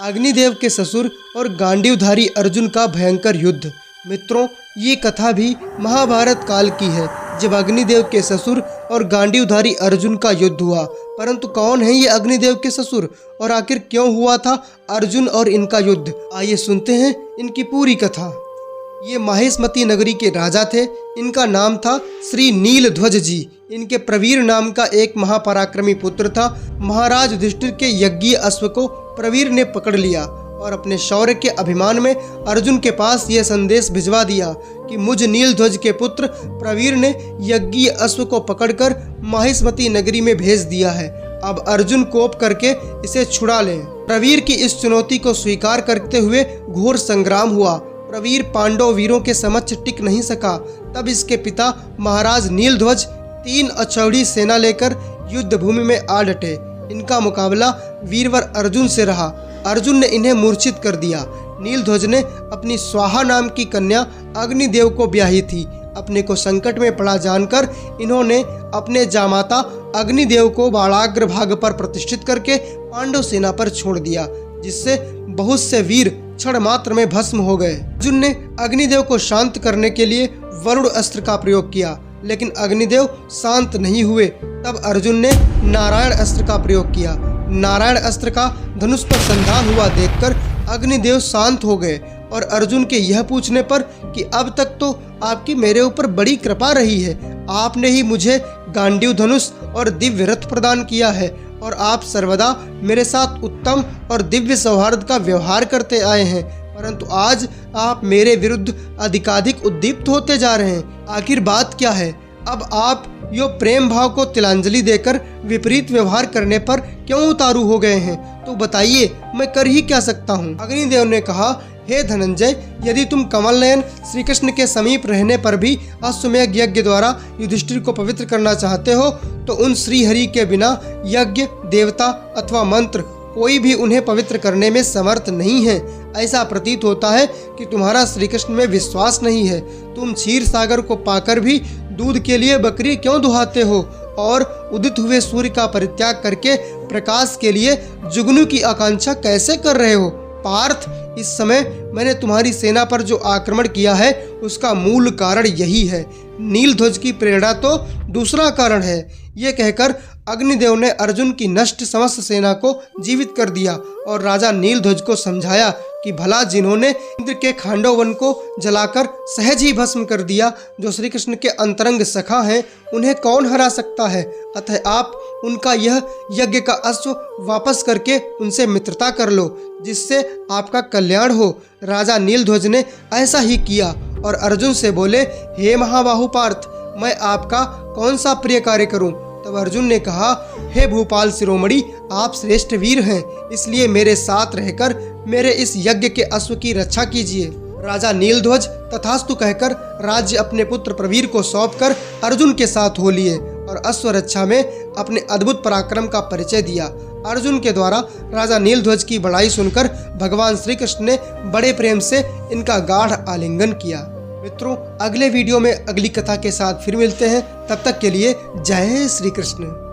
अग्निदेव के ससुर और गांडीवधारी अर्जुन का भयंकर युद्ध। मित्रों, ये कथा भी महाभारत काल की है, जब अग्निदेव के ससुर और गांडीवधारी अर्जुन का युद्ध हुआ। परंतु कौन है ये अग्निदेव के ससुर और आखिर क्यों हुआ था अर्जुन और इनका युद्ध? आइए सुनते हैं इनकी पूरी कथा। ये माहिष्मती नगरी के राजा थे। इनका नाम था श्री नीलध्वज जी। इनके प्रवीर नाम का एक महापराक्रमी पुत्र था। महाराज युधिष्ठिर के यज्ञीय अश्व को प्रवीर ने पकड़ लिया और अपने शौर्य के अभिमान में अर्जुन के पास यह संदेश भिजवा दिया कि मुझ नीलध्वज के पुत्र प्रवीर ने यज्ञीय अश्व को पकड़कर माहिष्मती नगरी में भेज दिया है। अब अर्जुन कोप करके इसे छुड़ा लें। प्रवीर की इस चुनौती को स्वीकार करते हुए घोर संग्राम हुआ। प्रवीर पांडव वीरों के समक्ष टिक नहीं सका। तब इसके पिता महाराज नीलध्वज 3 अक्षौहिणी सेना लेकर युद्ध भूमि में आ डटे। इनका मुकाबला वीरवर अर्जुन से रहा। अर्जुन ने इन्हें मूर्छित कर दिया। नीलध्वज ने अपनी स्वाहा नाम की कन्या अग्निदेव को ब्याही थी। अपने को संकट में पड़ा जानकर इन्होंने अपने जामाता अग्निदेव को बाणाग्र भाग पर प्रतिष्ठित करके पांडव सेना पर छोड़ दिया, जिससे बहुत से वीर क्षण मात्र में भस्म हो गए। अर्जुन ने अग्निदेव को शांत करने के लिए वरुण अस्त्र का प्रयोग किया, लेकिन अग्निदेव शांत नहीं हुए। तब अर्जुन ने नारायण अस्त्र का प्रयोग किया। नारायण अस्त्र का धनुष पर संधान हुआ देखकर अग्निदेव शांत हो गए और अर्जुन के यह पूछने पर कि अब तक तो आपकी मेरे ऊपर बड़ी कृपा रही है। आपने ही मुझे गांडीव धनुष और दिव्य रथ प्रदान किया है और आप सर्वदा मेरे साथ उत्तम और दिव्य सौहार्द का व्यवहार करते आए हैं, परंतु आज आप मेरे विरुद्ध अधिकाधिक उद्दीप्त होते जा रहे हैं। आखिर बात क्या है? अब आप यो प्रेम भाव को तिलांजलि देकर विपरीत व्यवहार करने पर क्यों उतारू हो गए हैं? तो बताइए, मैं कर ही क्या सकता हूँ? अग्निदेव ने कहा, हे धनंजय, यदि तुम कमल नयन श्री कृष्ण के समीप रहने पर भी अश्वमेध यज्ञ द्वारा युधिष्ठिर को पवित्र करना चाहते हो, तो उन श्री हरि के बिना यज्ञ, देवता अथवा मंत्र कोई भी उन्हें पवित्र करने में समर्थ नहीं है। ऐसा प्रतीत होता है कि तुम्हारा श्री कृष्ण में विश्वास नहीं है। तुम क्षीर सागर को पाकर भी दूध के लिए बकरी क्यों दुहाते हो और उदित हुए सूर्य का परित्याग करके प्रकाश के लिए जुगनू की आकांक्षा कैसे कर रहे हो? पार्थ, इस समय मैंने तुम्हारी सेना पर जो आक्रमण किया है उसका मूल कारण यही है। नीलध्वज की प्रेरणा तो दूसरा कारण है। ये कहकर अग्निदेव ने अर्जुन की नष्ट समस्त सेना को जीवित कर दिया और राजा नीलध्वज को समझाया कि भला जिन्होंने इंद्र के खांडव वन को जलाकर सहज ही भस्म कर दिया, जो श्री कृष्ण के अंतरंग सखा हैं, उन्हें कौन हरा सकता है? अतः आप उनका यह यज्ञ का अश्व वापस करके उनसे मित्रता कर लो, जिससे आपका कल्याण हो। राजा नीलध्वज ने ऐसा ही किया और अर्जुन से बोले, हे महाबाहु पार्थ, मैं आपका कौन सा प्रिय कार्य करूं? तब अर्जुन ने कहा, हे भूपाल शिरोमणि, आप श्रेष्ठ वीर हैं, इसलिए मेरे साथ रहकर मेरे इस यज्ञ के अश्व की रक्षा कीजिए। राजा नीलध्वज तथास्तु कहकर राज्य अपने पुत्र प्रवीर को सौंपकर अर्जुन के साथ हो लिए और अश्व रक्षा में अपने अद्भुत पराक्रम का परिचय दिया। अर्जुन के द्वारा राजा नीलध्वज की बड़ाई सुनकर भगवान श्री कृष्ण ने बड़े प्रेम से इनका गाढ़ आलिंगन किया। मित्रों, अगले वीडियो में अगली कथा के साथ फिर मिलते हैं। तब तक के लिए जय श्री कृष्ण।